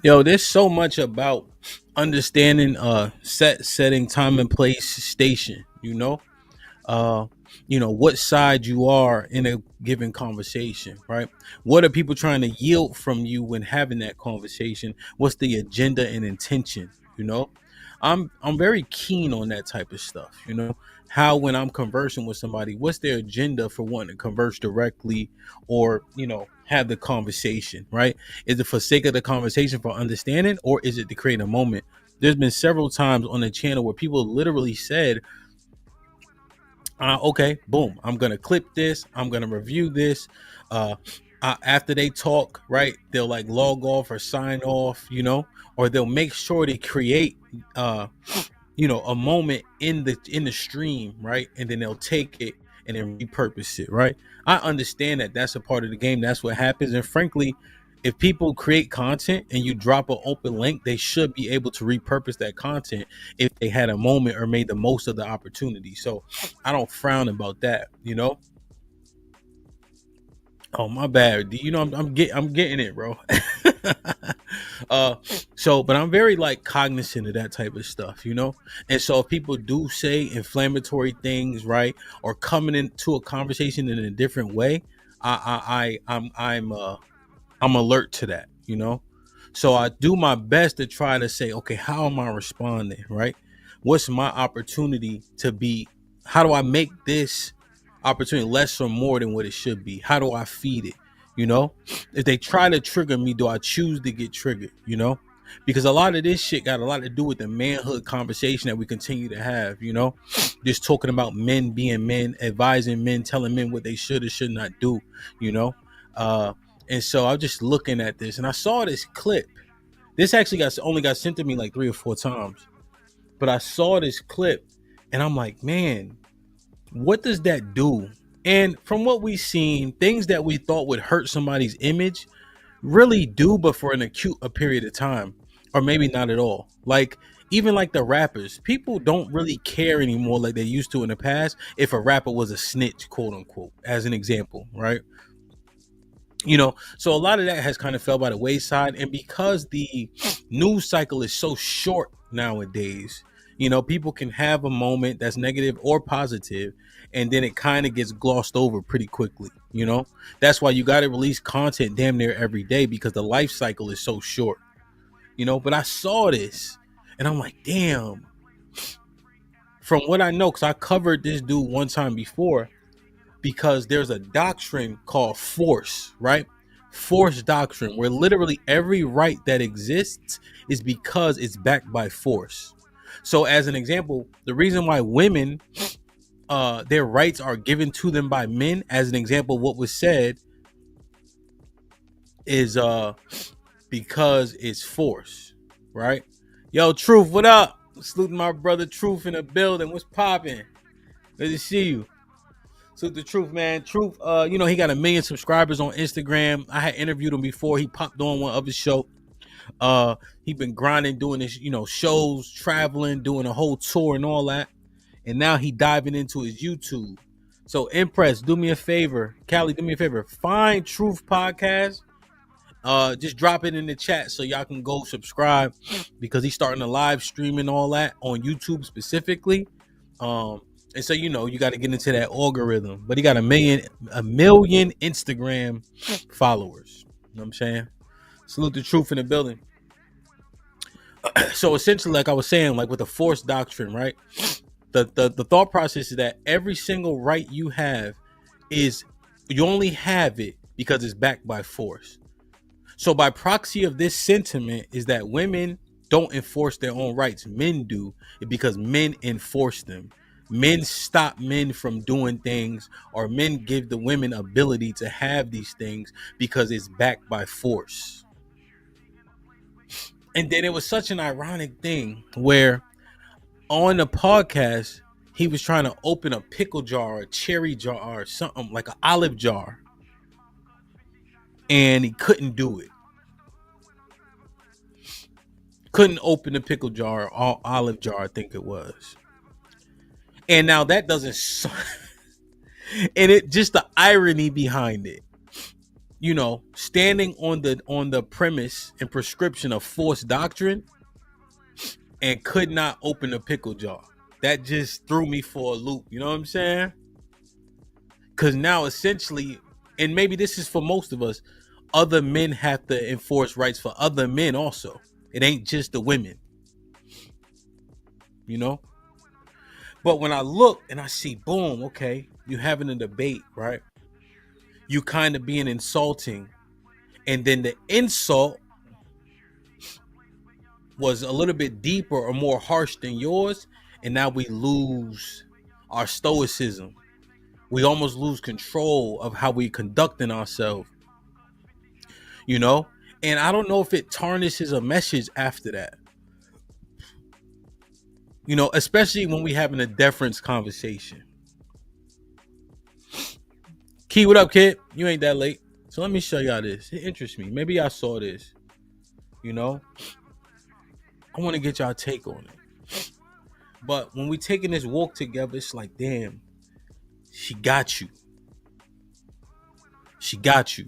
Yo, there's so much about understanding setting time and place station, uh what side you are in a given conversation, right? What are people trying to yield from you when having that conversation? What's the agenda and intention, you know? I'm very keen on that type of stuff, how when I'm conversing with somebody, what's their agenda for wanting to converse directly or, have the conversation, right? Is it for sake of the conversation for understanding, or is it to create a moment? There's been several times on the channel where people literally said, okay, boom, I'm gonna clip this, I'm gonna review this. uh After they talk, right, they'll like log off or sign off, or they'll make sure they create uh a moment in the stream, right, and then they'll take it and then repurpose it, right? I understand that that's a part of the game, that's what happens, and frankly, if people create content and you drop an open link, they should be able to repurpose that content if they had a moment or made the most of the opportunity. So I don't frown about that, Oh, my bad. I'm getting it, bro. uh but I'm very like cognizant of that type of stuff, and so if people do say inflammatory things, right, or coming into a conversation in a different way, I'm alert to that, so I do my best to try to say, okay, how am I responding, right? What's my opportunity to be? How do I make this opportunity less or more than what it should be? How do I feed it? You know, if they try to trigger me, do I choose to get triggered? Because a lot of this shit got a lot to do with the manhood conversation that we continue to have, just talking about men being men, advising men, telling men what they should or should not do, you know. And so I'm just looking at this and I saw this clip. This actually got sent to me like 3 or 4 times, but I saw this clip and I'm like, man, what does that do? And from what we've seen, things that we thought would hurt somebody's image really do, but for an acute a period of time, or maybe not at all. Like even like the rappers, people don't really care anymore like they used to in the past if a rapper was a snitch, quote unquote, as an example, right? So a lot of that has kind of fell by the wayside, and because the news cycle is so short nowadays, people can have a moment that's negative or positive, and then it kind of gets glossed over pretty quickly. That's why you got to release content damn near every day, because the life cycle is so short. But I saw this and I'm like, damn. From what I know, because I covered this dude one time before, because there's a doctrine called force, right? Force doctrine, where literally every right that exists is because it's backed by force. So, as an example, the reason why women, their rights are given to them by men, as an example, what was said is because it's force, right? Yo, Truth, what up? Saluting my brother Truth in the building. What's popping? Good to see you. So the Truth, man. Truth, he got 1 million subscribers on Instagram. I had interviewed him before. He popped on one other show. He been grinding, doing this, shows, traveling, doing a whole tour and all that. And now he diving into his YouTube. So Impress, do me a favor. Callie, do me a favor. Find Truth Podcast. Just drop it in the chat so y'all can go subscribe, because he's starting to live stream and all that on YouTube specifically. And so you got to get into that algorithm. But he got 1 million Instagram followers. You know what I'm saying? Salute the Truth in the building. So essentially, like I was saying, like with the force doctrine, right? The thought process is that every single right you have is, you only have it because it's backed by force. So by proxy of this sentiment is that women don't enforce their own rights. Men do, because men enforce them. Men stop men from doing things, or men give the women ability to have these things because it's backed by force. And then it was such an ironic thing where on the podcast, he was trying to open a pickle jar, a cherry jar, or something like an olive jar, and he couldn't do it. Couldn't open the pickle jar or olive jar, I think it was. And now that doesn't and it just the irony behind it. standing on the premise and prescription of forced doctrine and could not open a pickle jar. That just threw me for a loop. You know what I'm saying? Because now essentially, and maybe this is for most of us, other men have to enforce rights for other men also. It ain't just the women. But when I look and I see, boom, okay, you having a debate, right? You kind of being insulting. And then the insult was a little bit deeper or more harsh than yours. And now we lose our stoicism. We almost lose control of how we conducting ourselves, And I don't know if it tarnishes a message after that. Especially when we having a deference conversation. Key, what up, kid? You ain't that late. So let me show y'all this. It interests me. Maybe y'all saw this. I want to get y'all take on it. But when we taking this walk together, it's like, damn, she got you. She got you.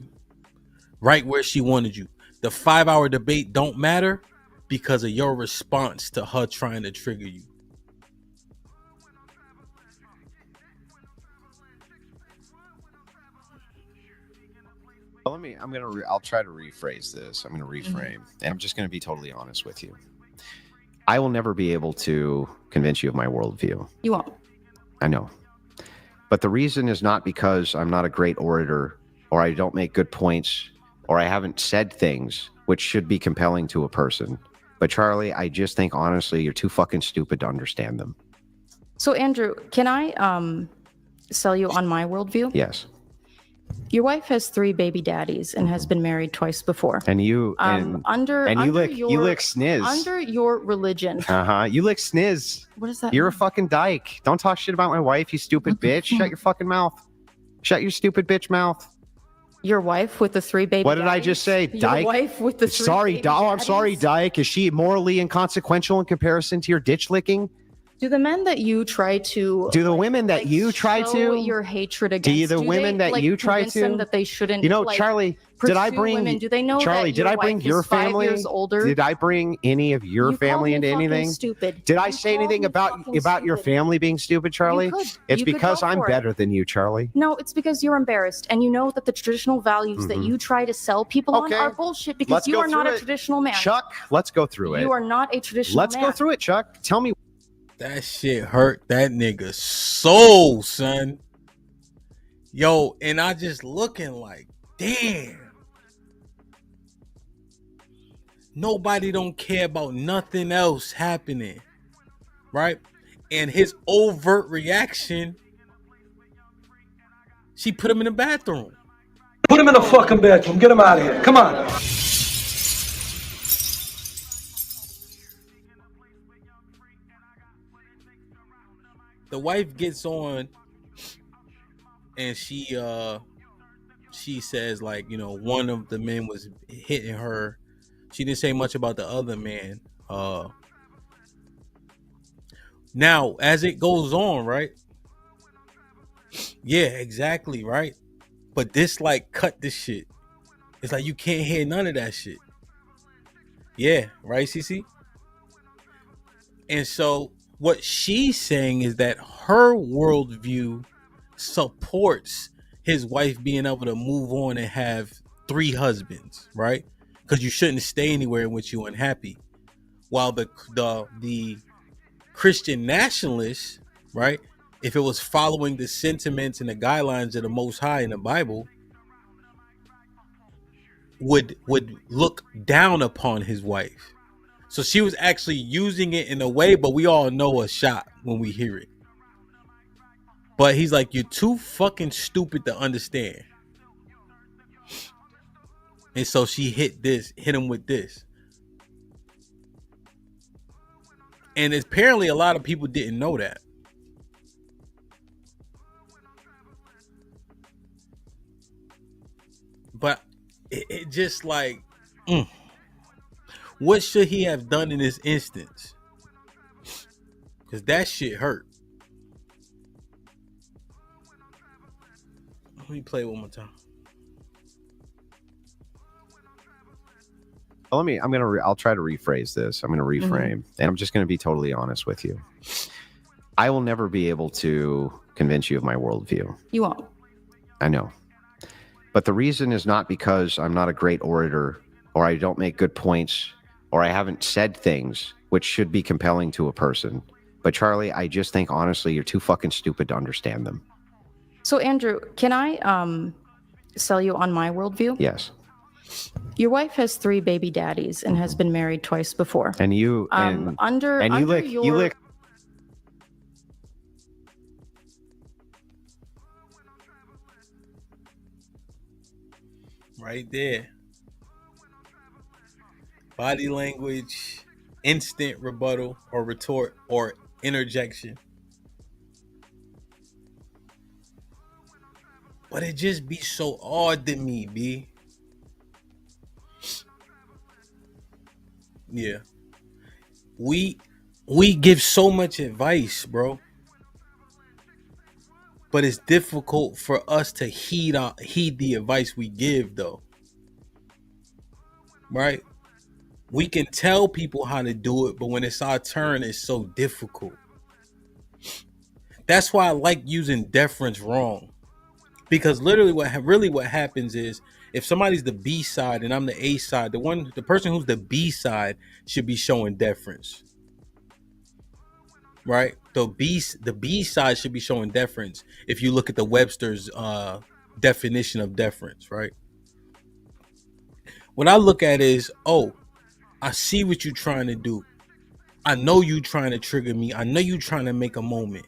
Right where she wanted you. The 5-hour debate don't matter because of your response to her trying to trigger you. I'll try to rephrase this. I'm going to reframe. And I'm just going to be totally honest with you. I will never be able to convince you of my worldview. You won't. I know. But the reason is not because I'm not a great orator or I don't make good points or I haven't said things which should be compelling to a person. But Charlie, I just think honestly, you're too fucking stupid to understand them. So Andrew, can I sell you on my worldview? Yes. Your wife has 3 baby daddies and has been married twice before. And you you lick sniz. Under your religion. You lick sniz. What is that? You're a fucking dyke. Don't talk shit about my wife, you stupid bitch. Shut your fucking mouth. Shut your stupid bitch mouth. Your wife with the 3 baby What did daddies? I just say? Dyke? Your wife with the 3 Sorry, baby I'm sorry, daddies? dyke. Is she morally inconsequential in comparison to your ditch licking? Do the men that you try to women that you try show to your hatred against? Do the women that you try convince them to that they shouldn't? Charlie, did I bring women? Do they know Charlie? that Did I bring wife your is 5 family? years older? Did I bring any of your You family called me into fucking anything? Stupid. Did I You say called anything me about fucking your stupid. family being stupid, Charlie? You could because go I'm for it. better than you, Charlie. No, it's because you're embarrassed and you know that the traditional values that you try to sell people on are bullshit because Let's you go are not through a it. traditional man. Chuck, let's go through it. You are not a traditional Let's man. go through it, Chuck. Tell me. That shit hurt that nigga's soul, son. Yo, and I just looking like, damn. Nobody don't care about nothing else happening, right? And his overt reaction, she put him in the bathroom. Put him in the fucking bedroom. Get him out of here. Come on. The wife gets on and she says, like, one of the men was hitting her. She didn't say much about the other man. Now, as it goes on, right? Yeah, exactly, right? But this, like, cut this shit. It's like you can't hear none of that shit. Yeah, right, CC? And so what she's saying is that her worldview supports his wife being able to move on and have 3 husbands, right? Because you shouldn't stay anywhere in which you're unhappy. While the Christian nationalists, right, if it was following the sentiments and the guidelines of the Most High in the Bible, would look down upon his wife. So she was actually using it in a way, but we all know a shot when we hear it. But he's like, you're too fucking stupid to understand. And so she hit him with this. And apparently a lot of people didn't know that. But it just like, what should he have done in this instance? Because that shit hurt. Let me play it one more time. Well, I'll try to rephrase this. I'm going to reframe, and I'm just going to be totally honest with you. I will never be able to convince you of my worldview. You won't. I know. But the reason is not because I'm not a great orator, or I don't make good points, or I haven't said things which should be compelling to a person. But Charlie, I just think honestly, you're too fucking stupid to understand them. So Andrew, can I sell you on my worldview? Yes. Your wife has 3 baby daddies and has been married twice before. And you you lick right there. Body language, instant rebuttal or retort or interjection. But it just be so odd to me, B. Yeah. We give so much advice, bro. But it's difficult for us to heed the advice we give, though. Right? We can tell people how to do it, but when it's our turn, it's so difficult. That's why I like using deference wrong. Because literally what happens is if somebody's the B side and I'm the A side, the person who's the B side should be showing deference. Right? The B side should be showing deference if you look at the Webster's definition of deference, right? What I look at is, oh, I see what you're trying to do. I know you trying to trigger me. I know you trying to make a moment.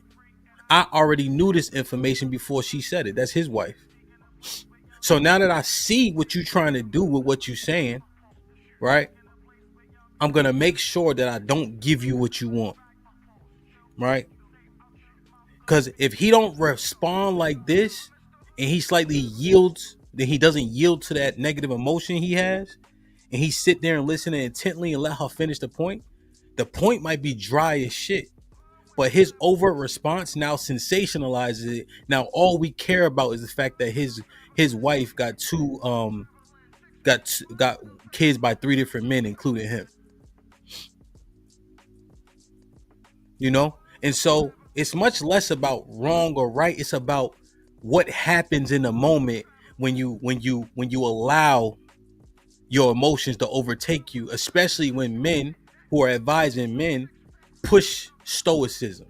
I already knew this information before she said it. That's his wife. So now that I see what you're trying to do with what you're saying, right? I'm going to make sure that I don't give you what you want. Right? Because if he don't respond like this and he slightly yields, then he doesn't yield to that negative emotion he has, and he sit there and listen intently and let her finish the point might be dry as shit. But his overt response now sensationalizes it. Now all we care about is the fact that his wife got got kids by 3 different men, including him. You know? And so it's much less about wrong or right. It's about what happens in the moment when you allow your emotions to overtake you, especially when men who are advising men push stoicism.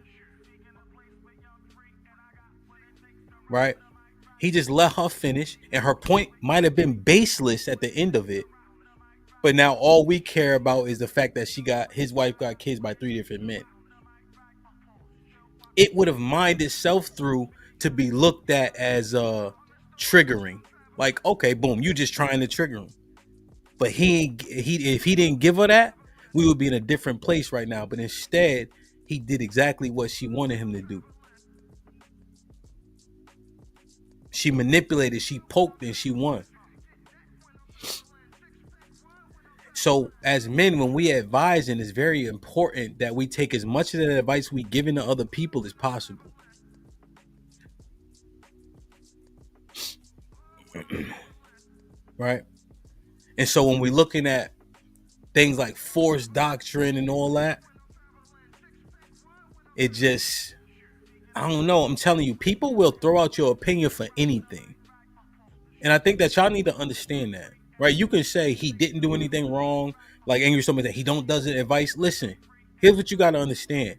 Right? He just let her finish, and her point might have been baseless at the end of it. But now all we care about is the fact that his wife got kids by 3 different men. It would have minded itself through to be looked at as triggering. Like, okay, boom, you just trying to trigger him. But if he didn't give her that, we would be in a different place right now. But instead, he did exactly what she wanted him to do. She manipulated, she poked, and she won. So as men, when we advising, it's very important that we take as much of that advice we giving to other people as possible. Right? And so when we're looking at things like forced doctrine and all that, it just, I don't know. I'm telling you, people will throw out your opinion for anything. And I think that y'all need to understand that. Right? You can say he didn't do anything wrong. Like Angry Stone that he doesn't advice. Listen, here's what you got to understand.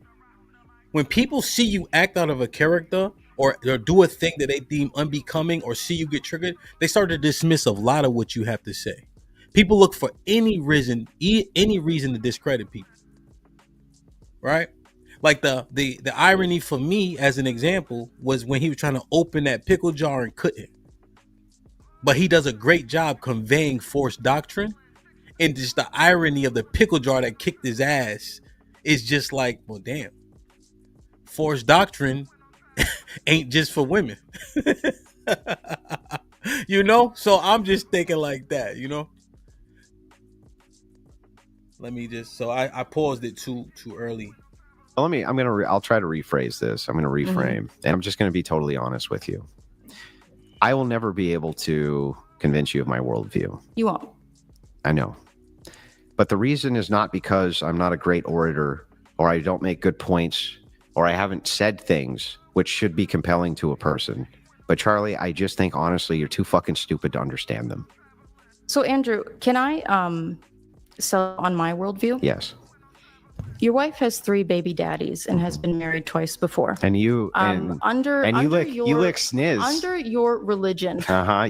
When people see you act out of a character or do a thing that they deem unbecoming or see you get triggered, they start to dismiss a lot of what you have to say. People look for any reason to discredit people. Right? Like the irony for me as an example was when he was trying to open that pickle jar and couldn't. But he does a great job conveying forced doctrine, and just the irony of the pickle jar that kicked his ass is just like, well, damn. Forced doctrine ain't just for women. You know? So I'm just thinking like that, you know? Let me just, so I paused it too early. Well, I'll try to rephrase this. I'm going to reframe, and I'm just going to be totally honest with you. I will never be able to convince you of my worldview. You won't. I know. But the reason is not because I'm not a great orator or I don't make good points or I haven't said things which should be compelling to a person. But Charlie, I just think honestly, you're too fucking stupid to understand them. So Andrew, can I sell on my worldview? Yes. Your wife has 3 baby daddies and has been married twice before. And you you lick sniz. Under your religion.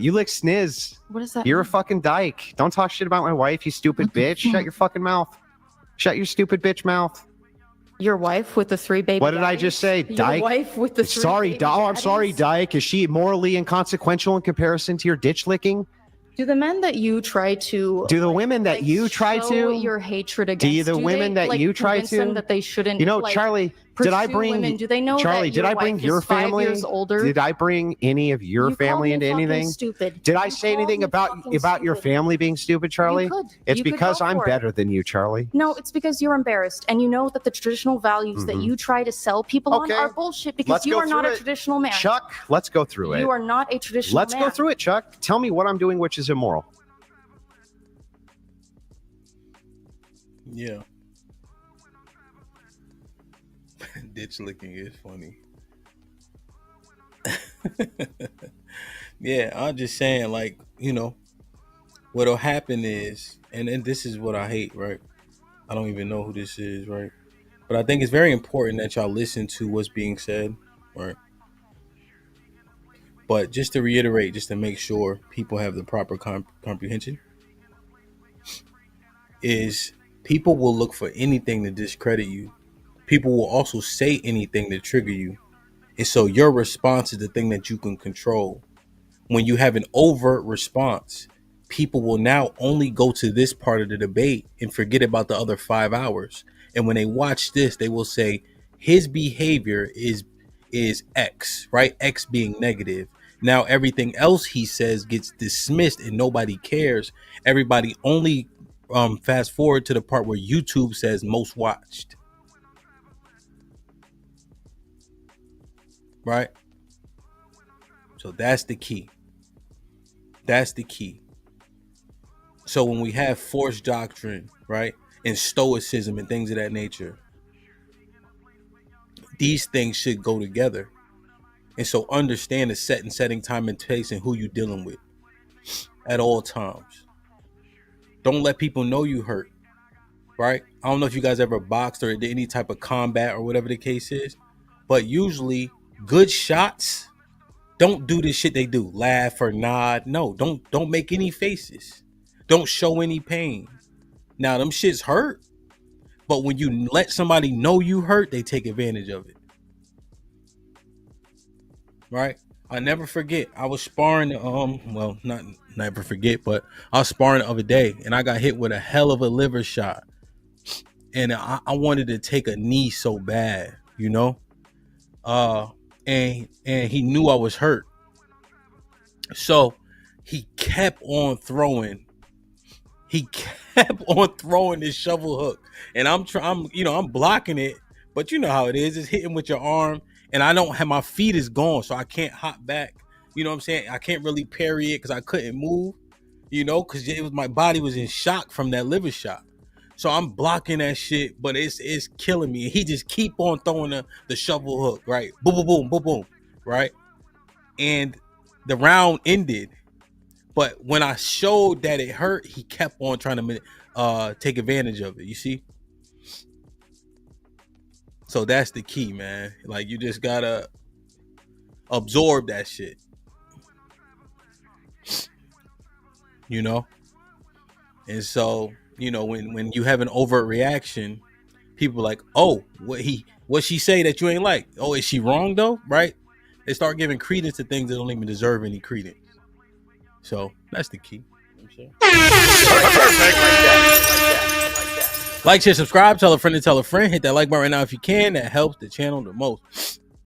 You lick sniz. What is that? You're a fucking dyke. Don't talk shit about my wife, you stupid bitch. Shut your fucking mouth. Shut your stupid bitch mouth. Your wife with the 3 baby What did daddies? I just say? Dyke? Your wife with the 3 baby I'm sorry, dyke. Is she morally inconsequential in comparison to your ditch licking? Do the men that you try to Do the women that you try show to your hatred against? Do the women that you try convince them to that they shouldn't? You know, Charlie, did I bring women? Do they know Charlie, that did your I bring wife your is 5 family? years older? Did I bring any of your You family called me into fucking anything? Stupid. Did I You say called anything me about fucking your stupid. family being stupid, Charlie? You could. It's You could because go I'm for it. better than you, Charlie. No, it's because you're embarrassed and you know that the traditional values that you try to sell people on are bullshit because Let's you go are not through a it. traditional man. Chuck, let's go through it. You are not a traditional Let's man. go through it, Chuck. Tell me what I'm doing which is immoral. Yeah. Ditch licking is funny. Yeah, I'm just saying, like, you know, what'll happen is, and this is what I hate, right? I don't even know who this is, right? But I think it's very important that y'all listen to what's being said, right? But just to reiterate, just to make sure people have the proper comprehension, is people will look for anything to discredit you. People will also say anything to trigger you. And so your response is the thing that you can control. When you have an overt response, people will now only go to this part of the debate and forget about the other 5 hours. And when they watch this, they will say his behavior is X, right? X being negative. Now everything else he says gets dismissed and nobody cares. Everybody only fast forward to the part where YouTube says most watched. Right? So that's the key. That's the key. So when we have forced doctrine, right, and stoicism and things of that nature, these things should go together. And so understand the setting time and place and who you're dealing with at all times. Don't let people know you hurt, right? I don't know if you guys ever boxed or did any type of combat or whatever the case is, but usually good shots don't do the shit they do. Laugh or nod. No, don't make any faces. Don't show any pain. Now, them shits hurt, but when you let somebody know you hurt, they take advantage of it. Right? I never forget. I was sparring, well, not never forget, but I was sparring the other day and I got hit with a hell of a liver shot. And I wanted to take a knee so bad, you know? And he knew I was hurt. So he kept on throwing. He kept on throwing this shovel hook. And I'm blocking it, but you know how it is. It's hitting with your arm. And I don't have, my feet is gone, so I can't hop back. You know what I'm saying? I can't really parry it because I couldn't move, you know, because it was, my body was in shock from that liver shot. So I'm blocking that shit, but it's killing me. And he just keep on throwing the shovel hook, right? Boom, boom, boom, boom, boom, right? And the round ended. But when I showed that it hurt, he kept on trying to take advantage of it, you see? So that's the key, man. Like, you just gotta absorb that shit. You know? And so, you know, when you have an overt reaction, people are like, oh, what she say that you ain't like? Oh, is she wrong though? Right? They start giving credence to things that don't even deserve any credence. So that's the key. You know what I'm saying? Like, share, subscribe, tell a friend to tell a friend. Hit that like button right now if you can. That helps the channel the most.